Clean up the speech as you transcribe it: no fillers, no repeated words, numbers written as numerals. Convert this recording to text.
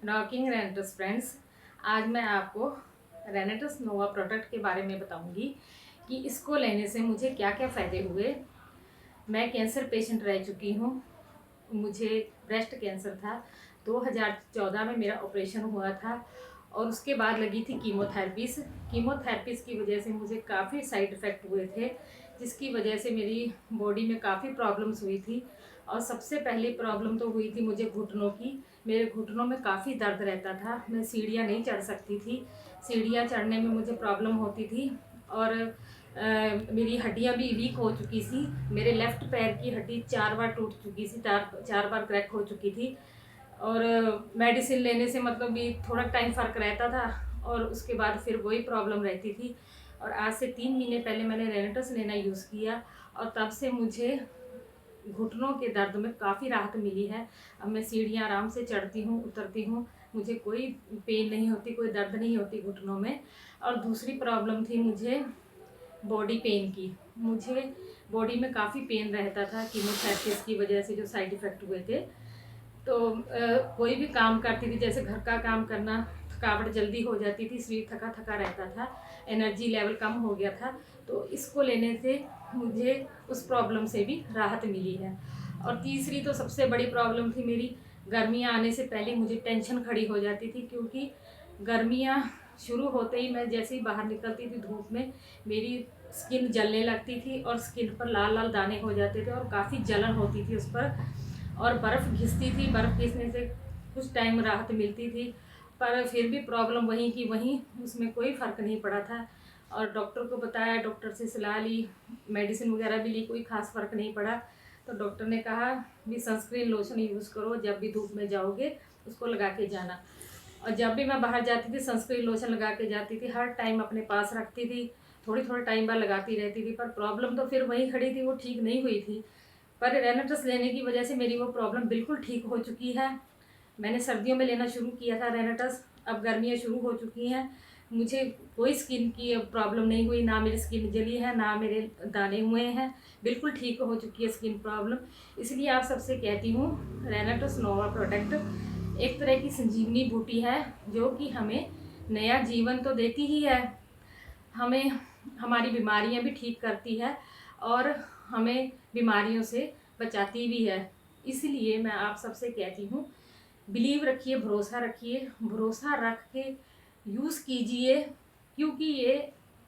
Rocking रेनेटस friends, आज मैं आपको रेनेटस नोवा प्रोडक्ट के बारे में बताऊंगी कि इसको लेने से मुझे क्या क्या फ़ायदे हुए। मैं कैंसर पेशेंट रह चुकी हूँ। मुझे ब्रेस्ट कैंसर था। 2014 में मेरा ऑपरेशन हुआ था और उसके बाद लगी थी कीमोथेरेपीज़ की वजह से मुझे काफ़ी साइड इफ़ेक्ट हुए थे, जिसकी वजह से मेरी बॉडी में काफ़ी प्रॉब्लम्स हुई थी। और सबसे पहली प्रॉब्लम तो हुई थी मुझे घुटनों की। मेरे घुटनों में काफ़ी दर्द रहता था, मैं सीढ़ियाँ नहीं चढ़ सकती थी। सीढ़ियाँ चढ़ने में मुझे प्रॉब्लम होती थी और मेरी हड्डियाँ भी वीक हो चुकी थी। मेरे लेफ़्ट पैर की हड्डी 4 बार टूट चुकी थी, 4 बार क्रैक हो चुकी थी। और मेडिसिन लेने से मतलब भी थोड़ा टाइम फ़र्क रहता था और उसके बाद फिर वही प्रॉब्लम रहती थी। और आज से 3 महीने पहले मैंने रेनेटस लेना यूज़ किया और तब से मुझे घुटनों के दर्द में काफ़ी राहत मिली है। अब मैं सीढ़ियाँ आराम से चढ़ती हूँ, उतरती हूँ, मुझे कोई पेन नहीं होती, कोई दर्द नहीं होती घुटनों में। और दूसरी प्रॉब्लम थी मुझे बॉडी पेन की। मुझे बॉडी में काफ़ी पेन रहता था कीमोथेरेपीज़ की वजह से, जो साइड इफ़ेक्ट हुए थे। तो कोई भी काम करती थी, जैसे घर का काम करना, थकावट जल्दी हो जाती थी, शरीर थका थका रहता था, एनर्जी लेवल कम हो गया था। तो इसको लेने से मुझे उस प्रॉब्लम से भी राहत मिली है। और तीसरी तो सबसे बड़ी प्रॉब्लम थी मेरी, गर्मियाँ आने से पहले मुझे टेंशन खड़ी हो जाती थी, क्योंकि गर्मियाँ शुरू होते ही मैं जैसे ही बाहर निकलती थी धूप में, मेरी स्किन जलने लगती थी और स्किन पर लाल लाल दाने हो जाते थे और काफ़ी जलन होती थी उस पर। और बर्फ़ घिसती थी, बर्फ़ घिसने से कुछ टाइम राहत मिलती थी, पर फिर भी प्रॉब्लम वहीं की वहीं, उसमें कोई फ़र्क नहीं पड़ा था। और डॉक्टर को बताया, डॉक्टर से सलाह ली, मेडिसिन वगैरह भी ली, कोई ख़ास फ़र्क नहीं पड़ा। तो डॉक्टर ने कहा भी सनस्क्रीन लोशन यूज़ करो, जब भी धूप में जाओगे उसको लगा के जाना। और जब भी मैं बाहर जाती थी सनस्क्रीन लोशन लगा के जाती थी, हर टाइम अपने पास रखती थी, थोड़ी थोड़ी टाइम बाद लगाती रहती थी। पर प्रॉब्लम तो फिर वहीं खड़ी थी, वो ठीक नहीं हुई थी। पर रेनेटस लेने की वजह से मेरी वो प्रॉब्लम बिल्कुल ठीक हो चुकी है। मैंने सर्दियों में लेना शुरू किया था रेनेटस, अब गर्मियाँ शुरू हो चुकी हैं, मुझे कोई स्किन की प्रॉब्लम नहीं हुई, ना मेरी स्किन जली है, ना मेरे दाने हुए हैं, बिल्कुल ठीक हो चुकी है स्किन प्रॉब्लम। इसलिए आप सबसे कहती हूँ, रेनेटस नोवा प्रोडक्ट एक तरह की संजीवनी बूटी है, जो कि हमें नया जीवन तो देती ही है, हमें हमारी बीमारियां भी ठीक करती है और हमें बीमारियों से बचाती भी है। इसलिए मैं आप सबसे कहती हूँ, बिलीव रखिए, भरोसा रखिए, भरोसा रख के यूज़ कीजिए, क्योंकि ये